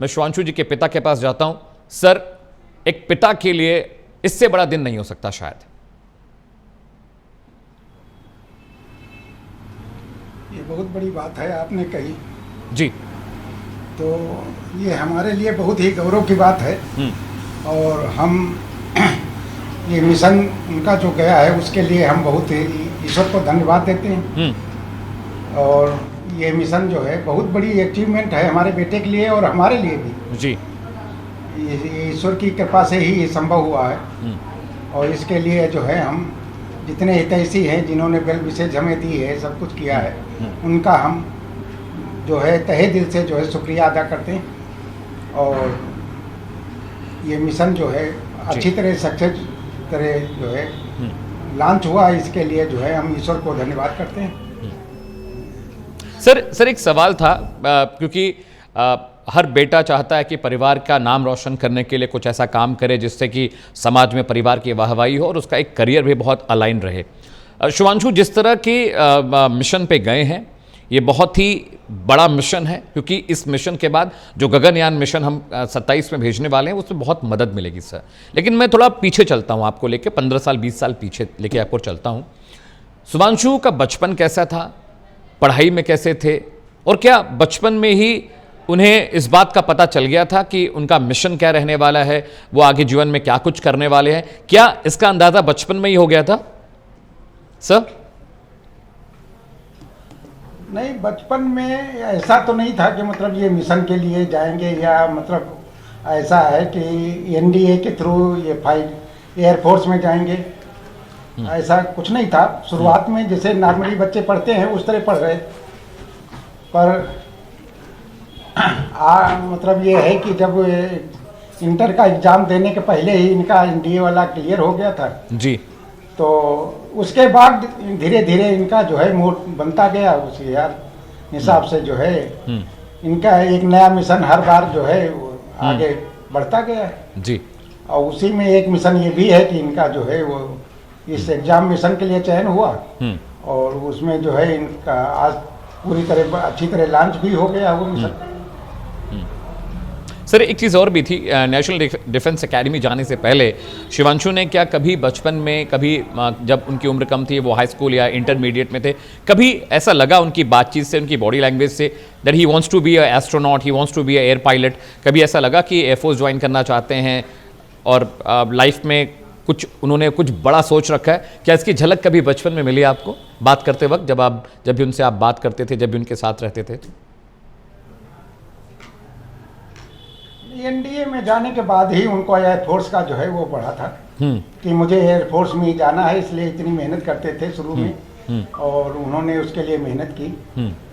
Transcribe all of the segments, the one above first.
मैं शुभांशु जी के पिता के पास जाता हूं। सर, एक पिता के लिए इससे बड़ा दिन नहीं हो सकता शायद। ये बहुत बड़ी बात है आपने कही जी। तो ये हमारे लिए बहुत ही गौरव की बात है। और हम ये मिशन उनका जो गया है उसके लिए हम बहुत ही ईश्वर को धन्यवाद देते हैं। और ये मिशन जो है बहुत बड़ी अचीवमेंट है हमारे बेटे के लिए और हमारे लिए भी। जी। ये ईश्वर की कृपा से ही ये संभव हुआ है। और इसके लिए जो है हम जितने हितैषी हैं जिन्होंने बेल विशेष हमें दी है, सब कुछ किया है, उनका हम जो है तहे दिल से जो है शुक्रिया अदा करते हैं। और ये मिशन जो है अच्छी तरह सक्सेस तरह जो है लॉन्च हुआ, इसके लिए जो है हम ईश्वर को धन्यवाद करते हैं। सर एक सवाल था, क्योंकि हर बेटा चाहता है कि परिवार का नाम रोशन करने के लिए कुछ ऐसा काम करे जिससे कि समाज में परिवार की वाहवाही हो और उसका एक करियर भी बहुत अलाइन रहे। शुभांशु, जिस तरह के मिशन पे गए हैं, ये बहुत ही बड़ा मिशन है, क्योंकि इस मिशन के बाद जो गगनयान मिशन हम 27 में भेजने वाले हैं उसमें बहुत मदद मिलेगी सर। लेकिन मैं थोड़ा पीछे चलता हूँ, आपको लेके 15 साल 20 साल पीछे लेके आपको चलता हूँ। शुभांशु का बचपन कैसा था, पढ़ाई में कैसे थे, और क्या बचपन में ही उन्हें इस बात का पता चल गया था कि उनका मिशन क्या रहने वाला है, वो आगे जीवन में क्या कुछ करने वाले हैं? क्या इसका अंदाजा बचपन में ही हो गया था सर? नहीं, बचपन में ऐसा तो नहीं था कि मतलब ये मिशन के लिए जाएंगे, या मतलब ऐसा है कि एनडीए के थ्रू ये फाइट एयरफोर्स में जाएंगे, ऐसा कुछ नहीं था। शुरुआत में जैसे नॉर्मली बच्चे पढ़ते हैं उस तरह पढ़ रहे। पर मतलब ये है कि जब इंटर का एग्ज़ाम देने के पहले ही इनका एनडीए वाला क्लियर हो गया था जी, तो उसके बाद धीरे धीरे इनका जो है मूड बनता गया, उस यार हिसाब से जो है इनका एक नया मिशन हर बार जो है आगे बढ़ता गया जी। और उसी में एक मिशन ये भी है कि इनका जो है वो इस एग्ज़ाम मिशन के लिए चयन हुआ और उसमें जो है इनका आज पूरी तरह अच्छी तरह लॉन्च भी हो गया वो मिशन। सर, एक चीज़ और भी थी, नेशनल डिफेंस एकेडमी जाने से पहले शिवांशु ने क्या कभी बचपन में, कभी जब उनकी उम्र कम थी, वो हाई स्कूल या इंटरमीडिएट में थे, कभी ऐसा लगा उनकी बातचीत से, उनकी बॉडी लैंग्वेज से, that he wants to be a astronaut, he wants to be a air pilot? कभी ऐसा लगा कि एयरफोर्स ज्वाइन करना चाहते हैं और लाइफ में कुछ उन्होंने कुछ बड़ा सोच रखा है? क्या इसकी झलक कभी बचपन में मिली आपको बात करते वक्त, जब भी उनसे आप बात करते थे, जब भी उनके साथ रहते थे? एनडीए में जाने के बाद ही उनको एयरफोर्स का जो है वो पढ़ा था कि मुझे एयरफोर्स में ही जाना है, इसलिए इतनी मेहनत करते थे शुरू में और उन्होंने उसके लिए मेहनत की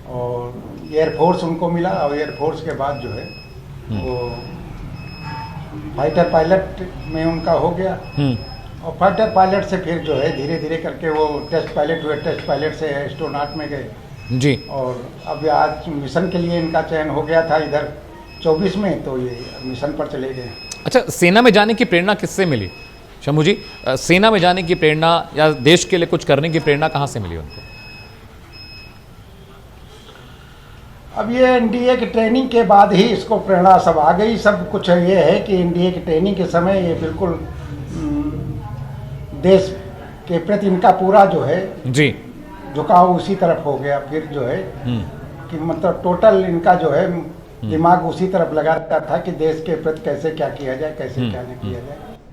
और एयरफोर्स उनको मिला और एयरफोर्स के बाद जो है वो फाइटर पायलट में उनका हो गया और फाइटर पायलट से फिर जो है धीरे धीरे करके वो टेस्ट पायलट हुए, टेस्ट पायलट से एस्ट्रोनॉट में गए जी। और अब आज मिशन के लिए इनका चयन हो गया था इधर 24 में, तो ये मिशन पर चले गए। अच्छा, सेना में जाने की प्रेरणा किससे मिली शंभू जी? सेना में जाने की प्रेरणा या देश के लिए कुछ करने की प्रेरणा कहाँ से मिली उनको? अब ये एनडीए की ट्रेनिंग के बाद ही इसको प्रेरणा सब आ गई। सब कुछ ये है कि एनडीए की ट्रेनिंग के समय ये बिल्कुल देश के प्रति इनका पूरा जो है जी झुकाव उसी तरफ हो गया। फिर जो है कि मतलब टोटल इनका जो है दिमाग उसी तरफ लगा रहता था कि देश के प्रति कैसे क्या किया जाए, कैसे क्या नहीं किया जाए।